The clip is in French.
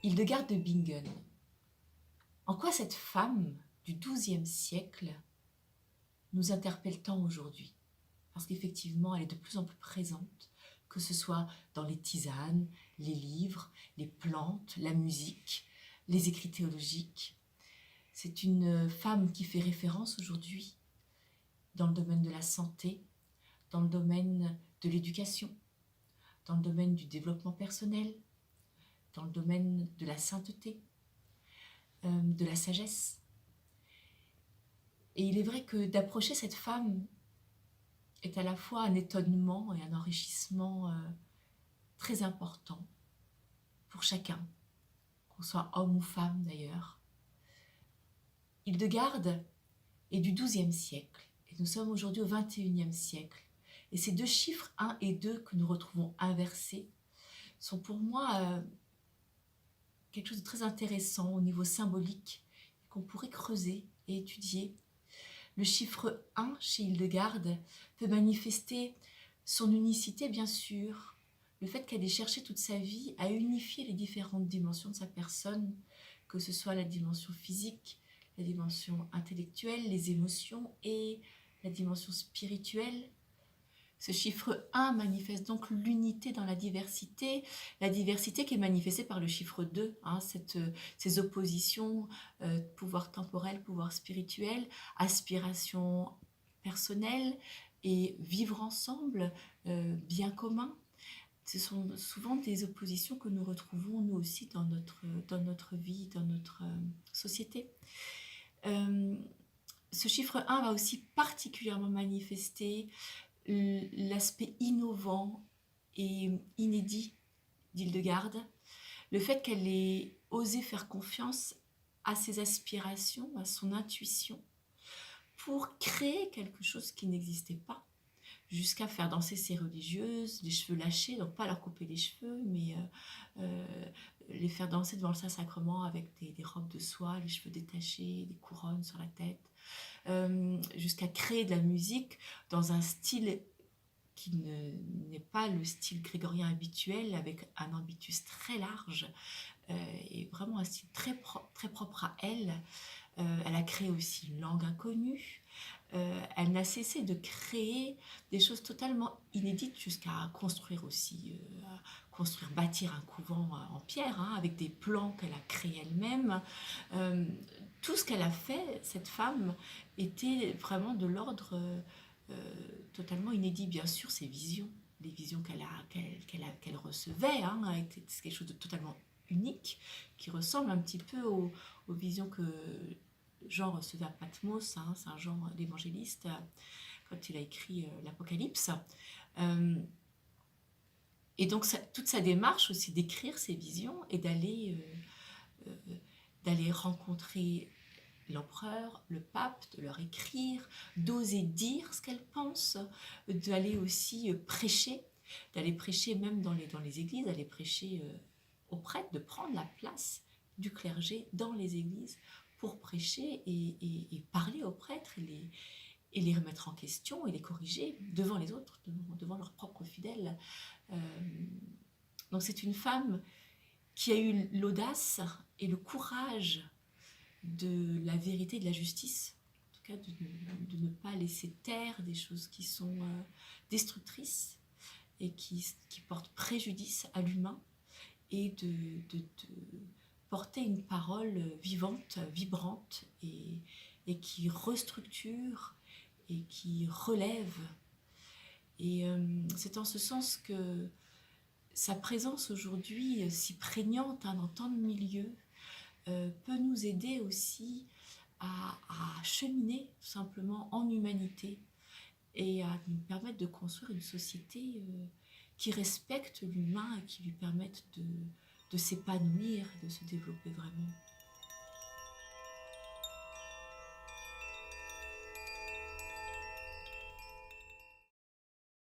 Hildegarde de Bingen. En quoi cette femme du XIIe siècle nous interpelle tant aujourd'hui? Parce qu'effectivement, elle est de plus en plus présente, que ce soit dans les tisanes, les livres, les plantes, la musique, les écrits théologiques. C'est une femme qui fait référence aujourd'hui dans le domaine de la santé, dans le domaine de l'éducation, dans le domaine du développement personnel, dans le domaine de la sainteté, de la sagesse. Et il est vrai que d'approcher cette femme est à la fois un étonnement et un enrichissement très important pour chacun, qu'on soit homme ou femme d'ailleurs. Hildegarde est du XIIe siècle et nous sommes aujourd'hui au XXIe siècle. Et ces deux chiffres, 1 et 2, que nous retrouvons inversés, sont pour moi quelque chose de très intéressant au niveau symbolique qu'on pourrait creuser et étudier. Le chiffre 1 chez Hildegarde peut manifester son unicité, bien sûr, le fait qu'elle ait cherché toute sa vie à unifier les différentes dimensions de sa personne, que ce soit la dimension physique, la dimension intellectuelle, les émotions et la dimension spirituelle. Ce chiffre 1 manifeste donc l'unité dans la diversité qui est manifestée par le chiffre 2, ces oppositions, pouvoir temporel, pouvoir spirituel, aspiration personnelle et vivre ensemble, bien commun. Ce sont souvent des oppositions que nous retrouvons nous aussi dans notre vie, dans notre société. Ce chiffre 1 va aussi particulièrement manifester l'aspect innovant et inédit d'Hildegarde, le fait qu'elle ait osé faire confiance à ses aspirations, à son intuition, pour créer quelque chose qui n'existait pas, jusqu'à faire danser ses religieuses, les cheveux lâchés, donc pas leur couper les cheveux, mais les faire danser devant le Saint-Sacrement avec des robes de soie, les cheveux détachés, des couronnes sur la tête, jusqu'à créer de la musique dans un style qui n'est pas le style grégorien habituel, avec un ambitus très large, et vraiment un style très propre à elle. Elle a créé aussi une langue inconnue. Elle n'a cessé de créer des choses totalement inédites, jusqu'à construire aussi, bâtir un couvent en pierre, avec des plans qu'elle a créés elle-même. Tout ce qu'elle a fait, cette femme, était vraiment de l'ordre totalement inédit. Bien sûr, ses visions, les visions qu'elle recevait, étaient quelque chose de totalement unique, qui ressemble un petit peu aux visions que Jean recevait à Patmos, Saint Jean l'évangéliste, quand il a écrit l'Apocalypse. Et donc toute sa démarche aussi d'écrire ses visions et d'aller rencontrer l'empereur, le pape, de leur écrire, d'oser dire ce qu'elle pense, d'aller aussi prêcher, d'aller prêcher même dans les églises, d'aller prêcher aux prêtres, de prendre la place du clergé dans les églises pour prêcher et parler aux prêtres et les remettre en question et les corriger devant les autres, devant leurs propres fidèles. Donc c'est une femme qui a eu l'audace et le courage de la vérité et de la justice, en tout cas de ne pas laisser taire des choses qui sont destructrices et qui portent préjudice à l'humain, et de porter une parole vivante, vibrante, et qui restructure et qui relève. Et c'est en ce sens que sa présence aujourd'hui, si prégnante dans tant de milieux, peut nous aider aussi à cheminer tout simplement en humanité et à nous permettre de construire une société qui respecte l'humain et qui lui permette de s'épanouir et de se développer vraiment.